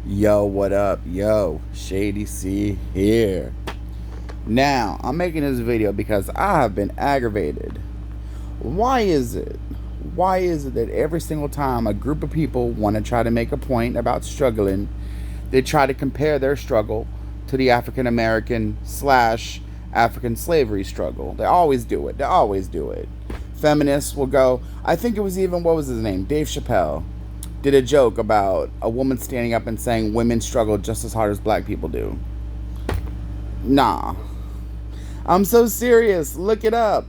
Yo, what up? Yo, Shady C here. Now, I'm making this video because I have been aggravated. Why is it? Why is it that every single time a group of people want to try to make a point about struggling, they try to compare their struggle to the African American slash African slavery struggle? They always do it. They always do it. Feminists will go, I think it was even, what was his name? Dave Chappelle did a joke about a woman standing up and saying women struggle just as hard as black people do. Nah. I'm so serious. Look it up.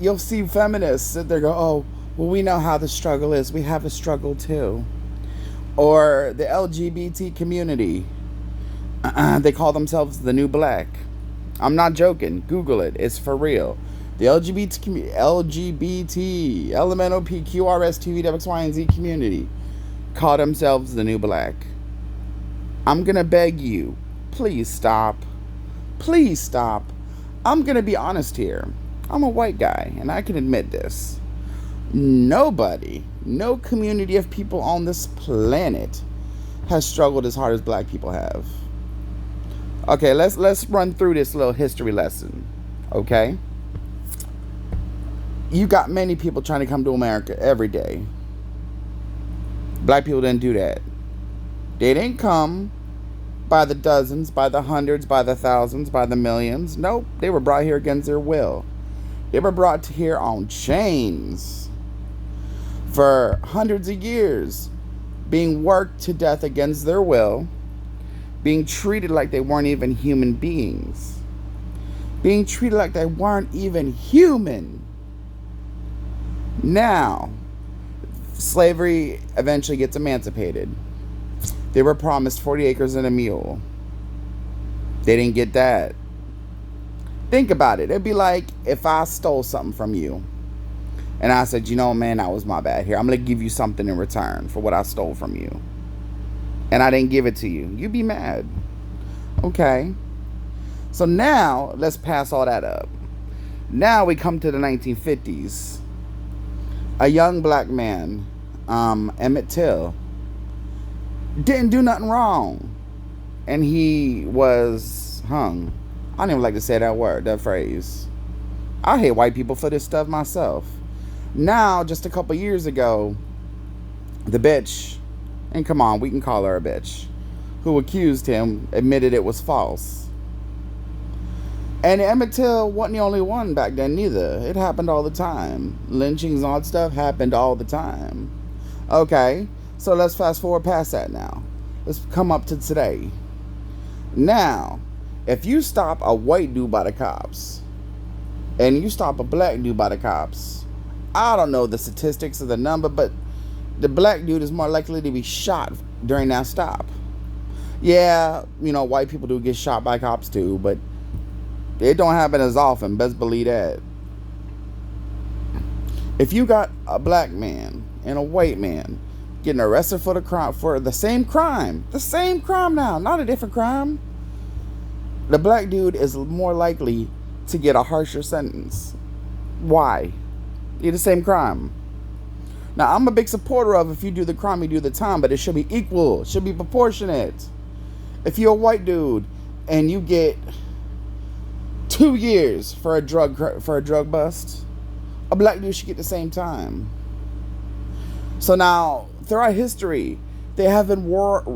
You'll see feminists sit there go, oh, well, we know how the struggle is. We have a struggle too. Or the LGBT community. They call themselves the new black. I'm not joking. Google it. It's for real. The LGBT, LMNOP, and Z community call themselves the new black. I'm going to beg you, please stop. Please stop. I'm going to be honest here. I'm a white guy, and I can admit this. Nobody, no community of people on this planet has struggled as hard as black people have. Okay, let's run through this little history lesson, okay? You got many people trying to come to America every day. Black people didn't do that. They didn't come by the dozens, by the hundreds, by the thousands, by the millions. Nope, they were brought here against their will. They were brought here on chains for hundreds of years, being worked to death against their will, being treated like they weren't even human beings, being treated like they weren't even human. Now, slavery eventually gets emancipated. They were promised 40 acres and a mule. They didn't get that. Think about it. It'd be like if I stole something from you and I said, you know, man, that was my bad. Here, I'm going to give you something in return for what I stole from you. And I didn't give it to you. You'd be mad. Okay. So now, let's pass all that up. Now we come to the 1950s. A young black man, Emmett Till, didn't do nothing wrong, and he was hung. I don't even like to say that word, that phrase. I hate white people for this stuff myself. Now, just a couple years ago, the bitch, and come on, we can call her a bitch, who accused him, admitted it was false. And Emmett Till wasn't the only one back then neither. It happened all the time. Lynchings and all that stuff happened all the time. Okay, so let's fast forward past that now. Let's come up to today. Now, if you stop a white dude by the cops, and you stop a black dude by the cops, I don't know the statistics of the number, but the black dude is more likely to be shot during that stop. Yeah, you know, white people do get shot by cops too, but it don't happen as often, best believe that. If you got a black man and a white man getting arrested for the same crime now, not a different crime, the black dude is more likely to get a harsher sentence. Why? You're the same crime. Now, I'm a big supporter of if you do the crime, you do the time, but it should be equal. It should be proportionate. If you're a white dude and you get 2 years for a drug bust, a black dude should get the same time. So now, throughout history, throughout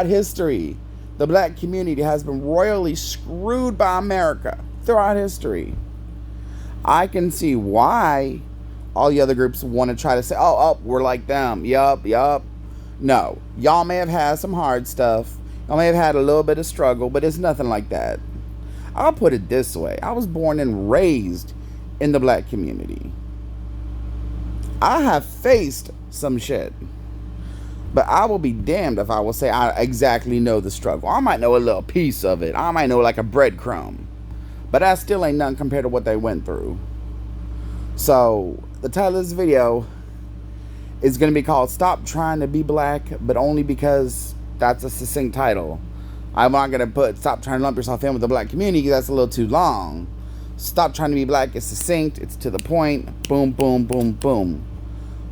history, the black community has been royally screwed by America. Throughout history, I can see why all the other groups want to try to say, oh, we're like them. Yup. No, y'all may have had some hard stuff. Y'all may have had a little bit of struggle, but it's nothing like that. I'll put it this way. I was born and raised in the black community. I have faced some shit. But I will be damned if I will say I exactly know the struggle. I might know a little piece of it. I might know like a breadcrumb. But that still ain't nothing compared to what they went through. So, the title of this video is going to be called Stop Trying to Be Black, but only because that's a succinct title. I'm not going to put stop trying to lump yourself in with the black community because that's a little too long. Stop Trying to Be Black is succinct. It's to the point. Boom, boom, boom, boom.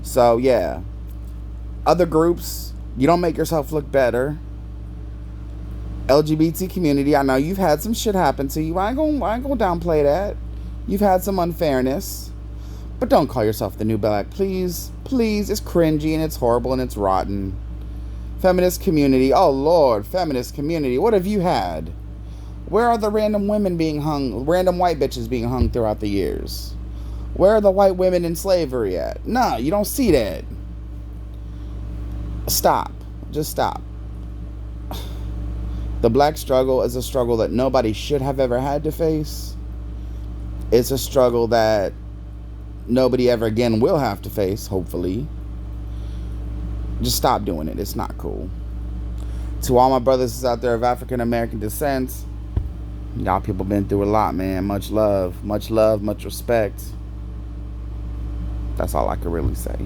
So, yeah. Other groups You don't make yourself look better. LGBT community, I know you've had some shit happen to you. I ain't gonna downplay that. You've had some unfairness. But don't call yourself the new black. Please. Please. It's cringy and it's horrible and it's rotten. Feminist community. Oh, Lord. Feminist community. What have you had? Where are the random women being hung? Random white bitches being hung throughout the years? Where are the white women in slavery at? No, you don't see that. Stop. Just stop. The black struggle is a struggle that nobody should have ever had to face. It's a struggle that nobody ever again will have to face, hopefully. Just stop doing it. It's not cool. To all my brothers out there of African American descent, y'all people been through a lot, man. Much love, much respect. That's all I can really say.